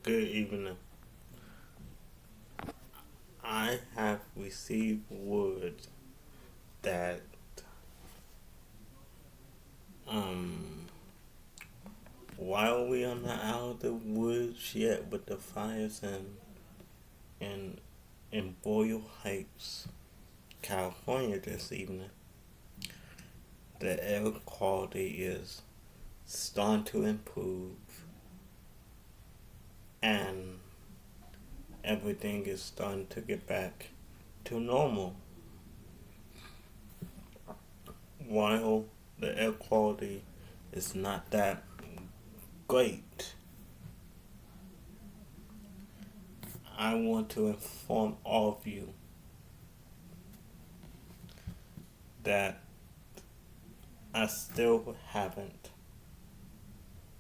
Good evening. I have received word that um while we are not out of the woods yet with the fires in in Boyle Heights, California this evening, the air quality is starting to improve and everything is starting to get back to normal. While the air quality is not that great, I want to inform all of you that I still haven't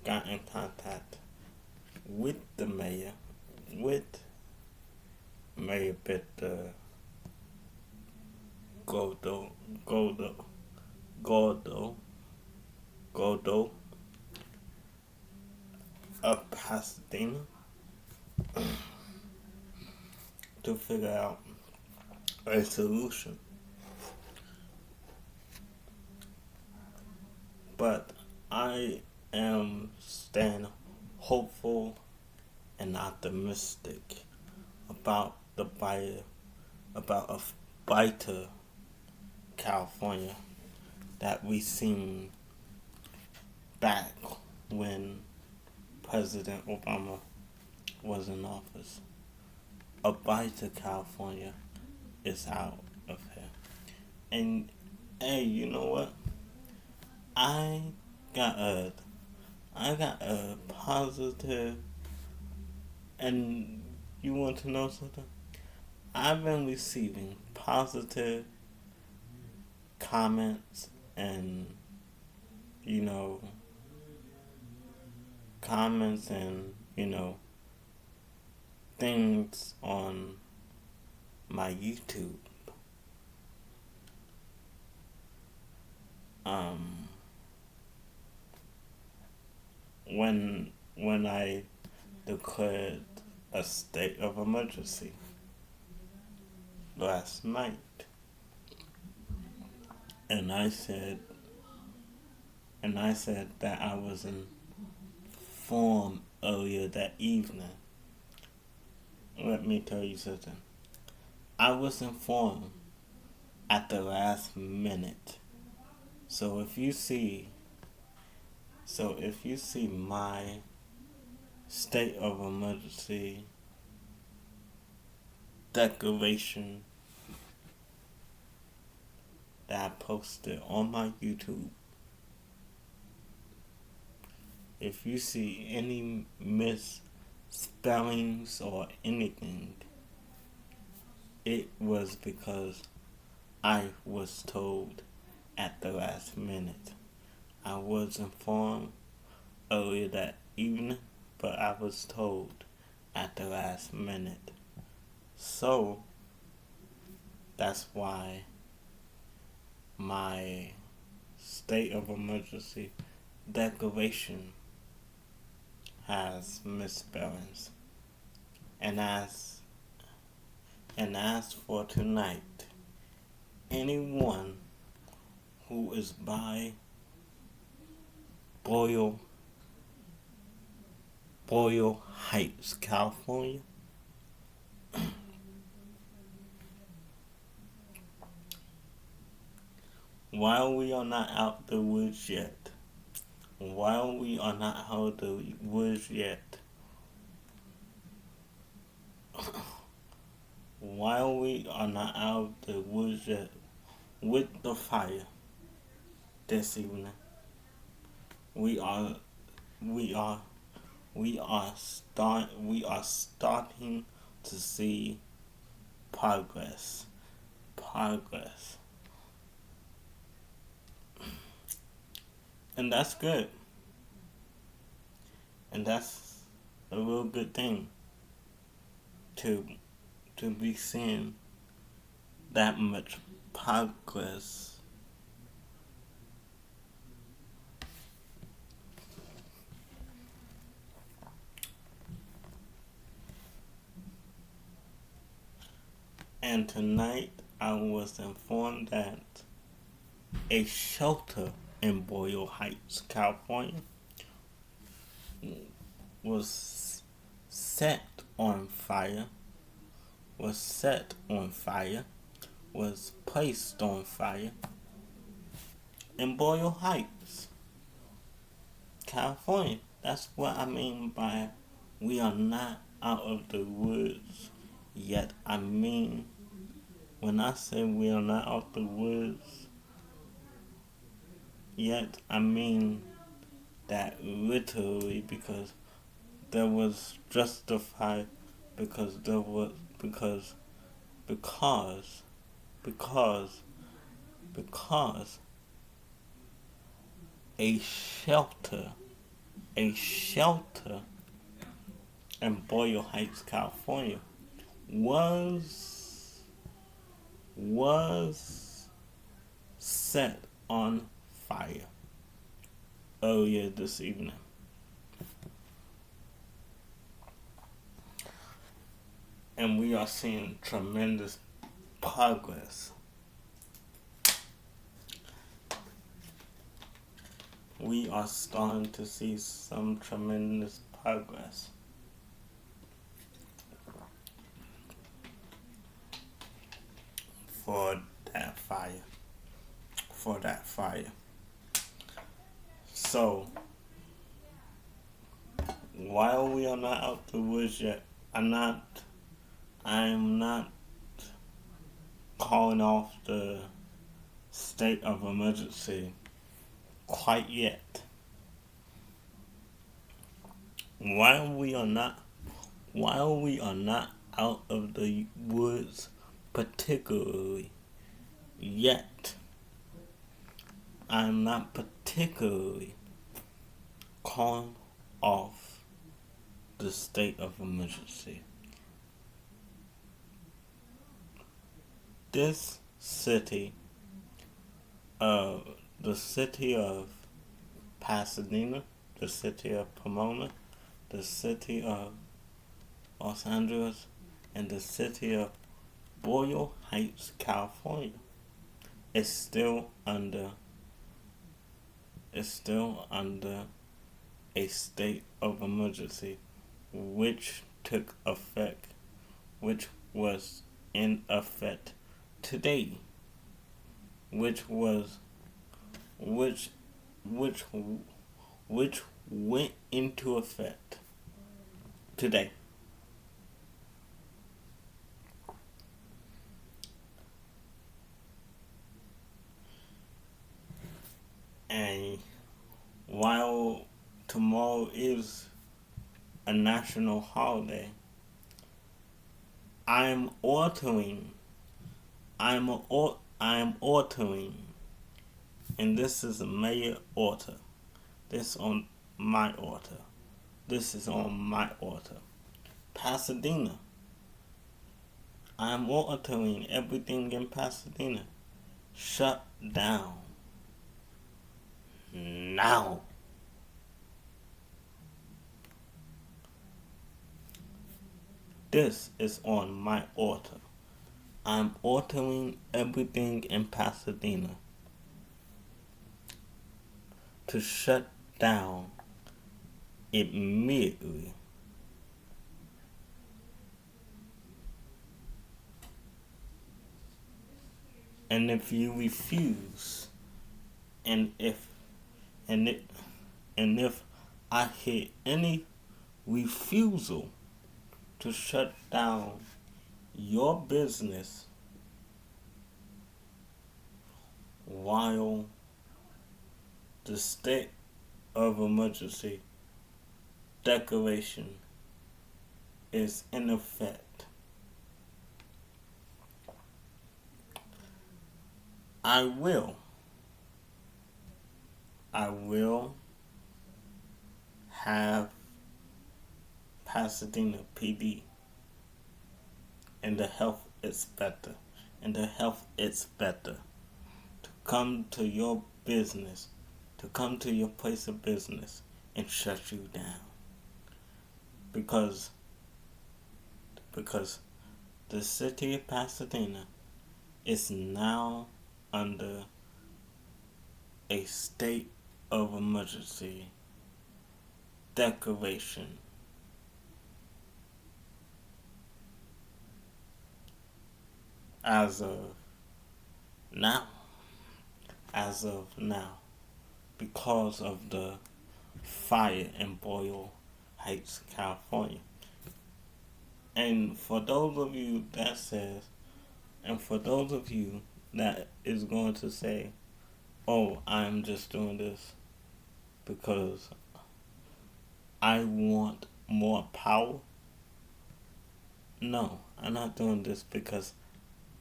got in contact with the mayor, with Mayor Peter Gordo, Gordo, Gordo, Gordo of Pasadena to figure out a solution. But I am staying hopeful and optimistic about the brighter, about a brighter California that we seen back when President Obama was in office. A brighter California is out of here. And hey, you know what? I got a I got a positive, and you want to know something? I've been receiving positive comments and you know comments and things on my YouTube. Um, when I declared a state of emergency last night, and I said that I was informed earlier that evening. Let me tell you something. I was informed at the last minute. So if you see my state of emergency declaration that I posted on my YouTube, if you see any misspellings or anything, it was because I was told at the last minute. I was informed earlier that evening, but I was told at the last minute. So, that's why my state of emergency declaration has misspellings. And as for tonight, anyone who is by Boyle Heights, California, while we are not out the woods yet, while we are not out of the woods yet, while we are not out of the woods yet with the fire this evening, we are we are we are starting to see progress. Progress. And that's good. And that's a real good thing to be seeing that much progress. And tonight I was informed that a shelter in Boyle Heights, California was set on fire, was set on fire, was placed on fire in Boyle Heights, California. That's what I mean by we are not out of the woods yet. I mean, when I say we are not out the woods yet, I mean that literally, because there was justified, because there was because because because a shelter in Boyle Heights, California was set on fire earlier this evening. And we are seeing tremendous progress. We are starting to see some tremendous progress. For that fire. So, while we are not out the woods yet, I'm not calling off the state of emergency quite yet. While we are not out of the woods particularly yet, I'm not particularly calling off the state of emergency. This city, the city of Pasadena, the city of Pomona, the city of Los Angeles, and the city of Boyle Heights, California, is still under a state of emergency, which was in effect today, which went into effect today. And while tomorrow is a national holiday, I'm altering, and this is a mayor order. This is on my order. Pasadena. I'm altering everything in Pasadena. Shut down. Now. This is on my order. I'm altering everything in Pasadena to shut down immediately. And if you refuse, and if I hear any refusal to shut down your business while the state of emergency declaration is in effect, I will have Pasadena PD and the health inspector to come to your business, to come to your place of business and shut you down. Because the city of Pasadena is now under a state of emergency declaration as of now. As of now, because of the fire in Boyle Heights, California. And for those of you that says, and for those of you that is going to say, oh, I'm just doing this because I want more power. No, I'm not doing this because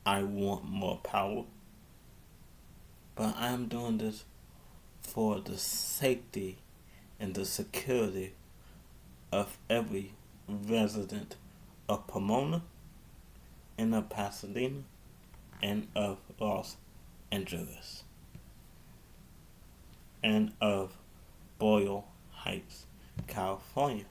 I want more power. But I'm doing this for the safety and the security of every resident of Pomona and of Pasadena and of Los Angeles and of Boyle Heights, California.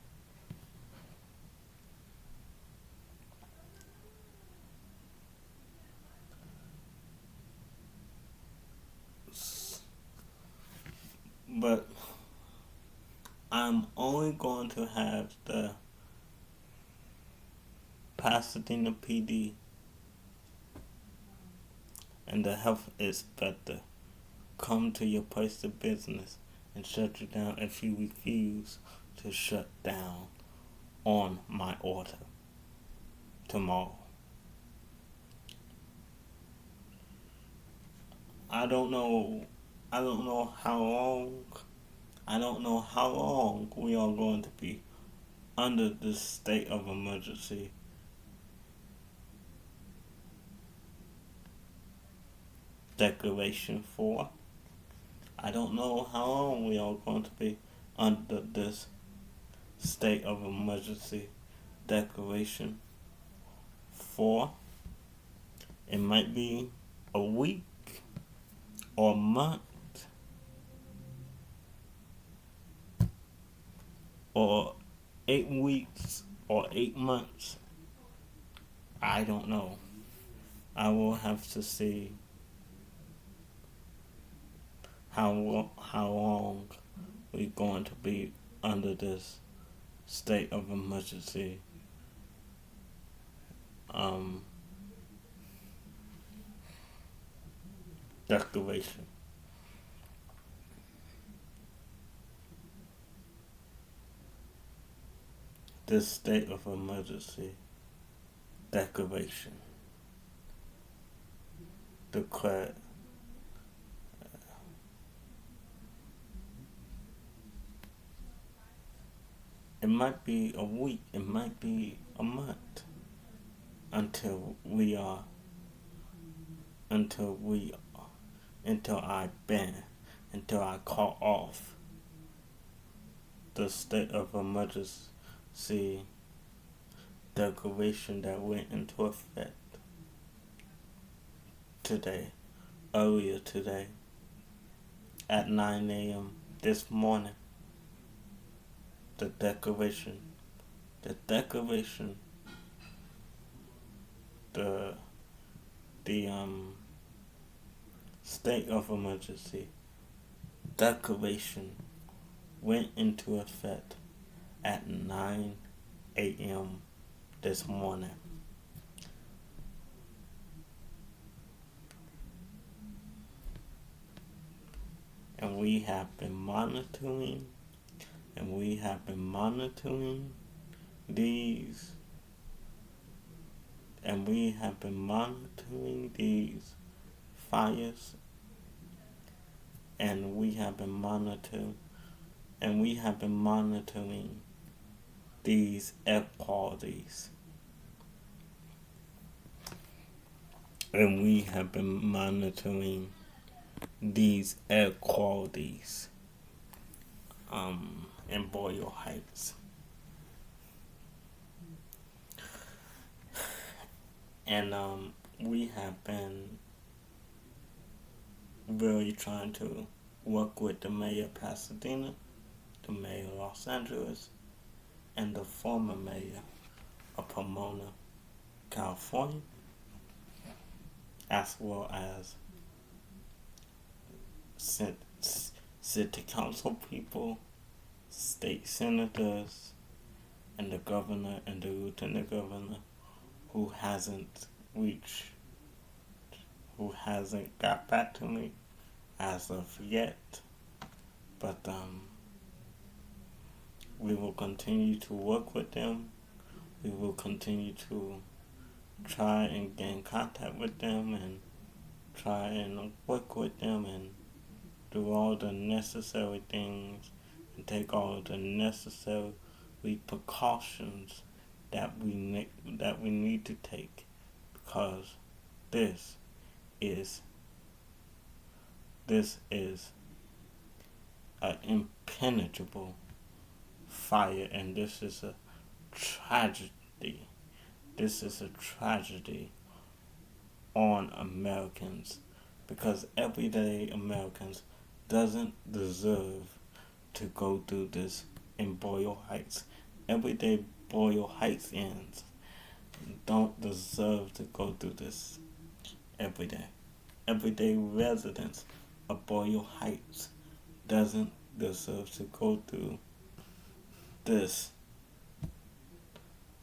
But I'm only going to have the Pasadena PD and the health inspector come to your place of business and shut you down if you refuse to shut down on my order tomorrow. I don't know how long. I don't know how long we are going to be under this state of emergency. Declaration 4. I don't know how long we are going to be under this state of emergency. Declaration 4. It might be a week or a month or 8 weeks or 8 months. I don't know. I will have to see how long we're going to be under this state of emergency. Declaration. This state of emergency declaration declared it might be a week, it might be a month until I call off the state of emergency declaration that went into effect earlier today, at 9 a.m. this morning. The declaration, the state of emergency declaration went into effect at 9 a.m. this morning. And we have been monitoring these fires, and we have been monitoring these air qualities, in Boyle Heights. And we have been really trying to work with the mayor of Pasadena, the mayor of Los Angeles, and the former mayor of Pomona, California, as well as city council people, state senators, and the governor and the lieutenant governor who hasn't reached, who hasn't got back to me as of yet. But we will continue to work with them. We will continue to try and get in contact with them and try and work with them and do all the necessary things and take all the necessary precautions that we need to take, because this is this is an impenetrable fire, and this is a tragedy. This is a tragedy on Americans, because everyday Americans doesn't deserve to go through this in Boyle Heights. Everyday Boyle Heightsians don't deserve to go through this every day. Everyday residents of Boyle Heights doesn't deserve to go through this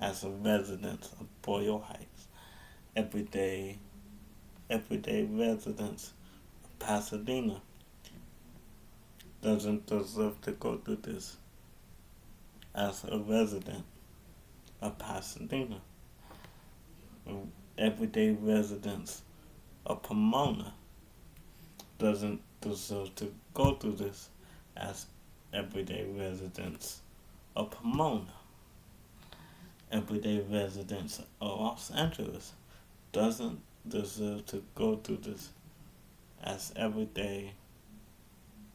as a resident of Boyle Heights. Everyday residents of Pasadena doesn't deserve to go through this as a resident of Pasadena. Everyday residents of Pomona doesn't deserve to go through this as everyday residents of Pomona. Everyday residents of Los Angeles doesn't deserve to go through this as everyday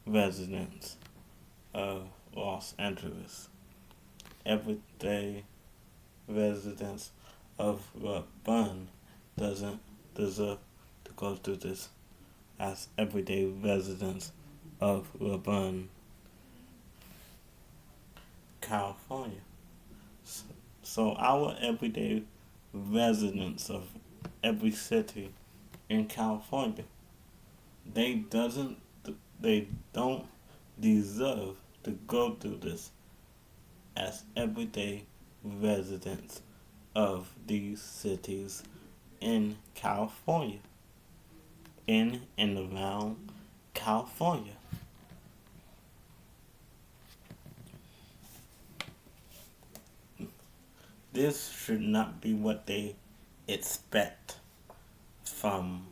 residents of Los Angeles. Everyday residents of Bun doesn't deserve to go through this as everyday residents of Bun, California. So our everyday residents of every city in California, they don't deserve to go through this as everyday residents of these cities in California, in and around California. This should not be what they expect from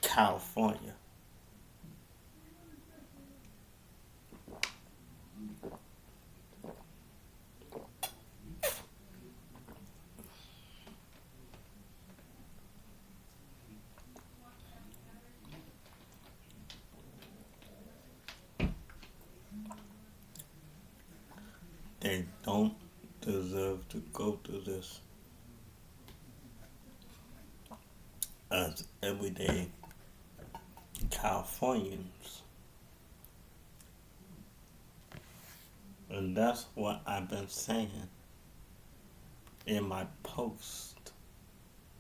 California. They don't deserve to go through this as everyday Californians. And that's what I've been saying in my post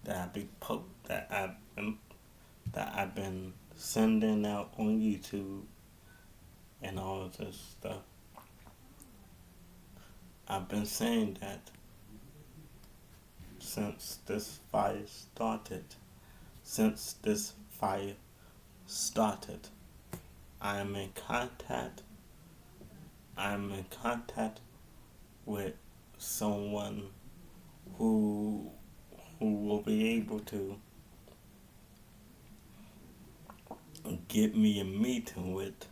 that I've been sending out on YouTube and all of this stuff. I've been saying that since this fire started, I am in contact with someone who will be able to get me a meeting with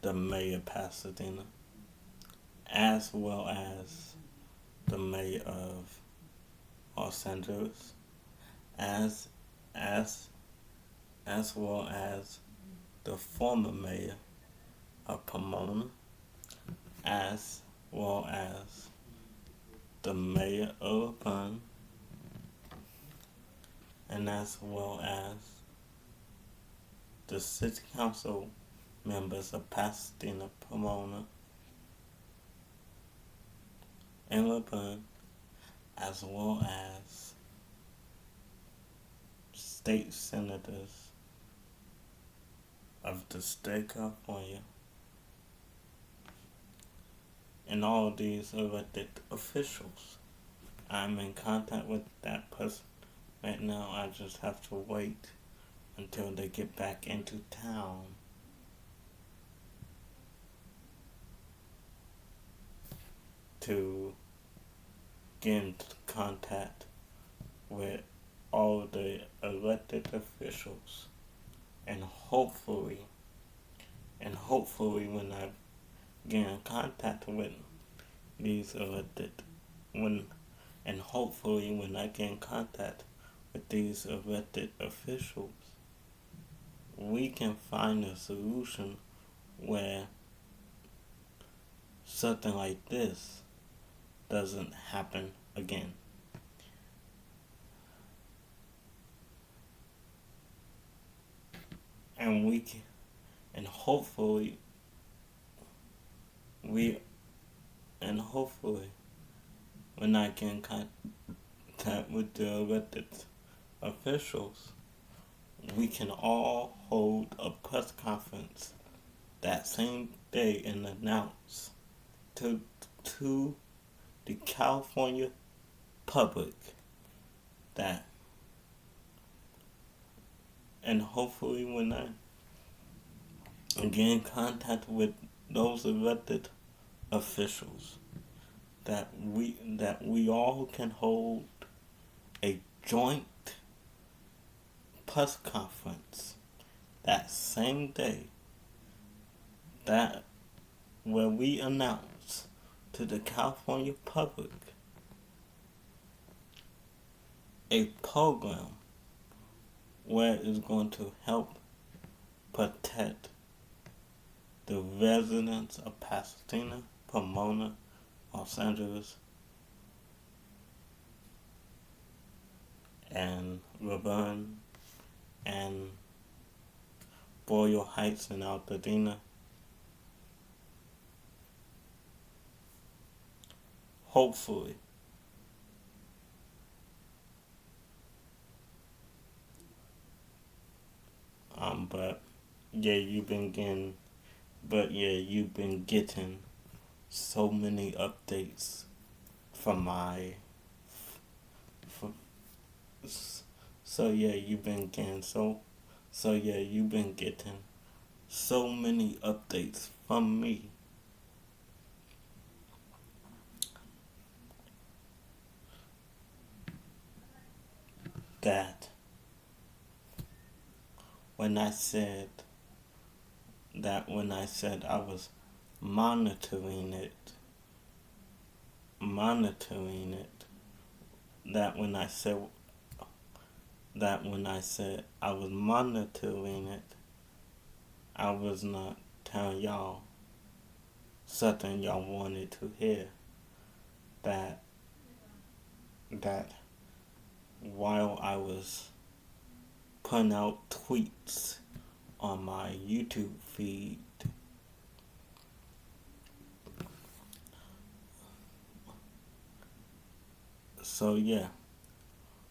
the mayor of Pasadena, as well as the mayor of Los Angeles, as well as the former mayor of Pomona, as well as the mayor of Bun, and as well as the city council members of Pasadena, Pomona, and LeBun, as well as state senators of the state of California, and all of these elected officials. I'm in contact with that person right now. I just have to wait until they get back into town to get into contact with all the elected officials, and hopefully when I get in contact with these elected when and hopefully when I get in contact with these elected officials, we can find a solution where something like this doesn't happen again. And we can, and we hopefully when I get in contact with the elected officials, we can all hold a press conference that same day and announce to to the California public that, and hopefully when I get in contact with those elected officials, that we all can hold a joint press conference that same day, that where we announce to the California public a program where it's going to help protect the residents of Pasadena, Pomona, Los Angeles, and Laverne, and Boyle Heights and Altadena. Hopefully. But yeah, you've been getting so many updates from my, from, so yeah, you've been getting so many updates from me that when I said I was monitoring it, monitoring it, that when I said I was monitoring it, I was not telling y'all something y'all wanted to hear. That that while I was putting out tweets on my YouTube feed, so yeah,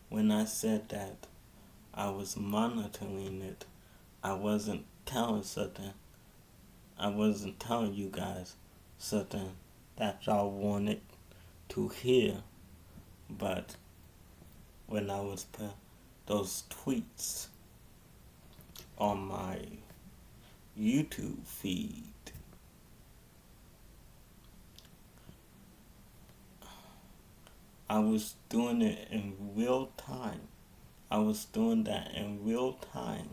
when I said that I was monitoring it, I wasn't telling something. I wasn't telling you guys something that y'all wanted to hear, but when I was putting those tweets on my YouTube feed, I was doing it in real time. I was doing that in real time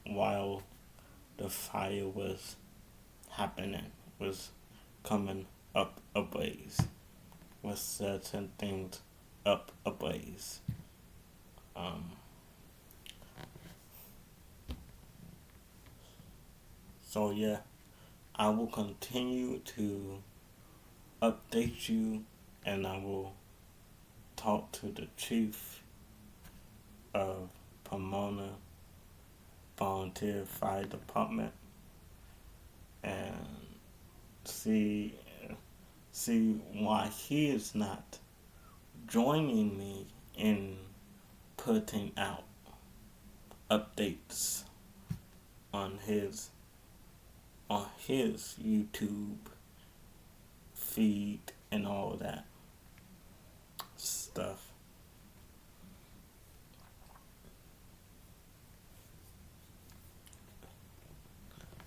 while the fire was happening, was coming up ablaze, was certain things up ablaze. Um, so yeah, I will continue to update you, and I will talk to the chief of Pomona Volunteer Fire Department and see See why he is not joining me in putting out updates on his YouTube feed and all that stuff.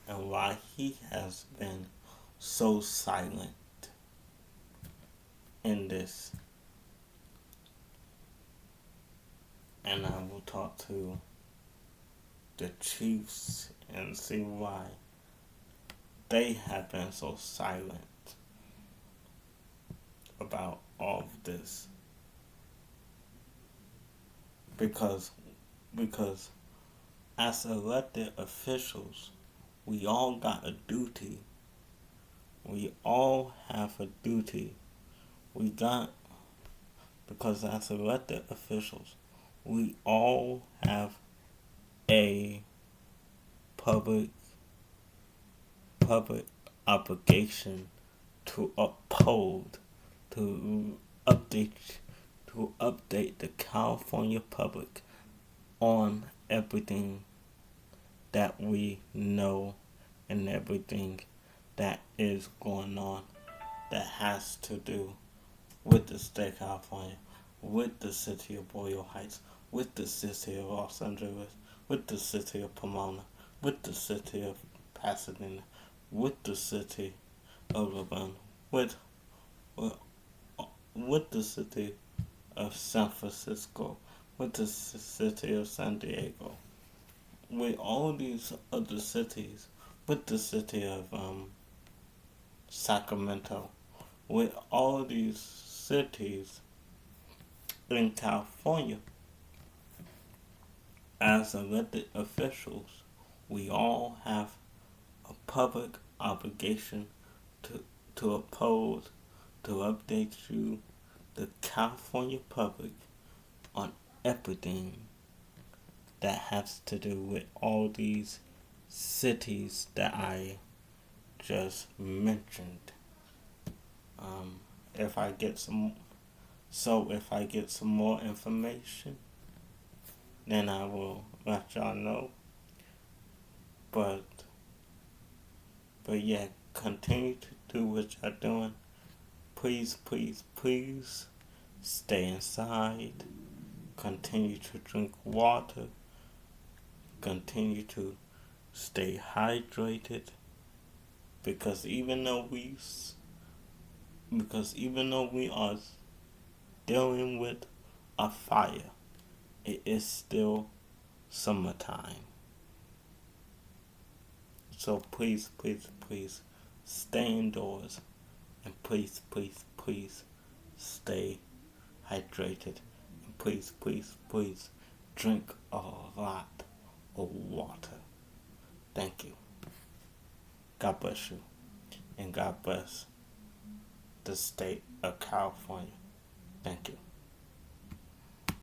And why he has been so silent in this. And I will talk to the Chiefs and see why they have been so silent about all of this. Because as elected officials, we all got a duty. We all have a duty. Because as elected officials, we all have a public obligation to uphold, to update the California public on everything that we know and everything that is going on that has to do with the state of California, with the city of Boyle Heights, with the city of Los Angeles, with the city of Pomona, with the city of Pasadena, with the city of Urbana, with the city of San Francisco, with the city of San Diego, with all these other cities, with the city of Sacramento, with all these cities in California. As elected officials, we all have a public obligation to uphold, to update you, the California public, on everything that has to do with all these cities that I just mentioned. If I get some more information, then I will let y'all know. But yeah, continue to do what y'all doing. Please, please, please stay inside. Continue to drink water. Continue to stay hydrated. Because even though we are dealing with a fire, it is still summertime. So please, please, please stay indoors, and please, please, please stay hydrated, and please, please, please drink a lot of water. Thank you. God bless you, and God bless the state of California. Thank you.